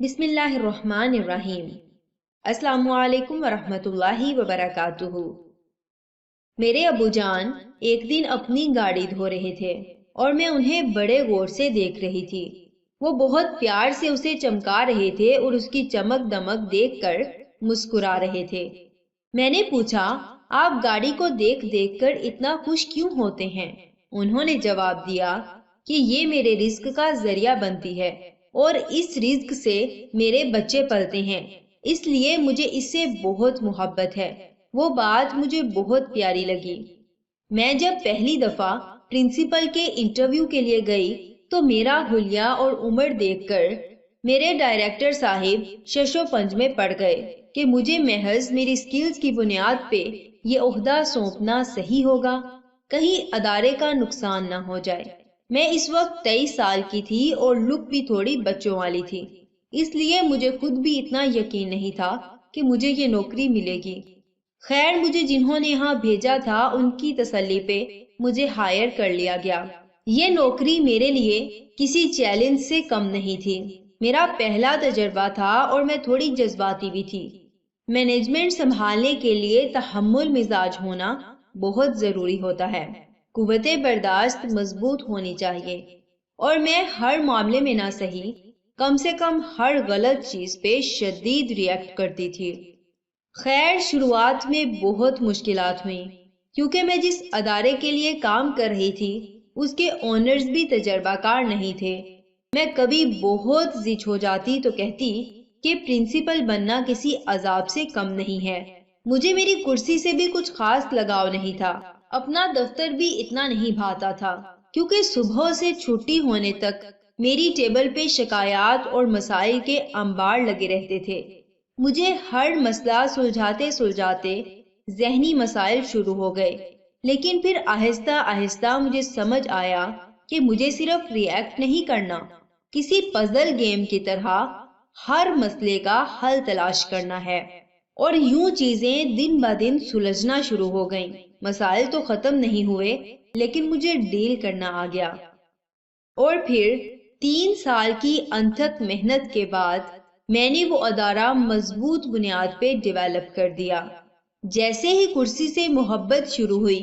بسم اللہ الرحمن الرحیم۔ السلام علیکم ورحمۃ اللہ وبرکاتہ۔ میرے ابو جان ایک دن اپنی گاڑی دھو رہے تھے اور میں انہیں بڑے غور سے دیکھ رہی تھی۔ وہ بہت پیار سے اسے چمکا رہے تھے اور اس کی چمک دمک دیکھ کر مسکرا رہے تھے۔ میں نے پوچھا، آپ گاڑی کو دیکھ دیکھ کر اتنا خوش کیوں ہوتے ہیں؟ انہوں نے جواب دیا کہ یہ میرے رزق کا ذریعہ بنتی ہے اور اس رزق سے میرے بچے پلتے ہیں، اس لیے مجھے اس سے بہت محبت ہے۔ وہ بات مجھے بہت پیاری لگی۔ میں جب پہلی دفعہ پرنسپل کے انٹرویو کے لیے گئی تو میرا حلیہ اور عمر دیکھ کر میرے ڈائریکٹر صاحب شش و پنج میں پڑ گئے کہ مجھے محض میری سکلز کی بنیاد پہ یہ عہدہ سونپنا صحیح ہوگا، کہیں ادارے کا نقصان نہ ہو جائے۔ میں اس وقت 23 سال کی تھی اور لک بھی تھوڑی بچوں والی تھی، اس لیے مجھے خود بھی اتنا یقین نہیں تھا کہ مجھے یہ نوکری ملے گی۔ خیر، مجھے جنہوں نے یہاں بھیجا تھا ان کی تسلی پہ مجھے ہائر کر لیا گیا۔ یہ نوکری میرے لیے کسی چیلنج سے کم نہیں تھی۔ میرا پہلا تجربہ تھا اور میں تھوڑی جذباتی بھی تھی۔ مینجمنٹ سنبھالنے کے لیے تحمل مزاج ہونا بہت ضروری ہوتا ہے۔ قوت برداشت مضبوط ہونی چاہیے اور میں ہر معاملے میں نہ صحیح، کم سے کم ہر غلط چیز پہ شدید ریئیکٹ کرتی تھی۔ خیر، شروعات میں بہت مشکلات ہوئیں کیونکہ میں جس ادارے کے لیے کام کر رہی تھی اس کے اونرز بھی تجربہ کار نہیں تھے۔ میں کبھی بہت ضد ہو جاتی تو کہتی کہ پرنسپل بننا کسی عذاب سے کم نہیں ہے۔ مجھے میری کرسی سے بھی کچھ خاص لگاؤ نہیں تھا، اپنا دفتر بھی اتنا نہیں بھاتا تھا کیونکہ صبح سے چھٹی ہونے تک میری ٹیبل پہ شکایات اور مسائل کے انبار لگے رہتے تھے۔ مجھے ہر مسئلہ سلجھاتے سلجھاتے ذہنی مسائل شروع ہو گئے، لیکن پھر آہستہ آہستہ مجھے سمجھ آیا کہ مجھے صرف ریئیکٹ نہیں کرنا، کسی پزل گیم کی طرح ہر مسئلے کا حل تلاش کرنا ہے۔ اور یوں چیزیں دن بہ دن سلجھنا شروع ہو گئیں۔ مسائل تو ختم نہیں ہوئے لیکن مجھے ڈیل کرنا آ گیا۔ اور پھر 3 سال کی انتھک محنت کے بعد میں نے وہ ادارہ مضبوط بنیاد پہ ڈیولپ کر دیا۔ جیسے ہی کرسی سے محبت شروع ہوئی،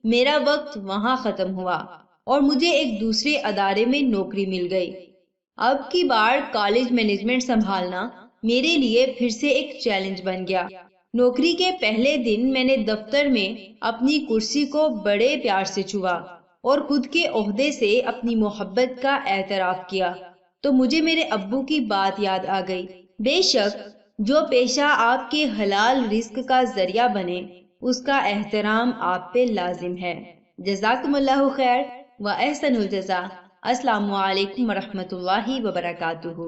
میرا وقت وہاں ختم ہوا اور مجھے ایک دوسرے ادارے میں نوکری مل گئی۔ اب کی بار کالج مینجمنٹ سنبھالنا میرے لیے پھر سے ایک چیلنج بن گیا۔ نوکری کے پہلے دن میں نے دفتر میں اپنی کرسی کو بڑے پیار سے چھوا اور خود کے عہدے سے اپنی محبت کا اعتراف کیا تو مجھے میرے ابو کی بات یاد آ گئی، بے شک جو پیشہ آپ کے حلال رزق کا ذریعہ بنے اس کا احترام آپ پہ لازم ہے۔ جزاکم اللہ خیر و احسن الجزا۔ السلام علیکم ورحمۃ اللہ وبرکاتہ۔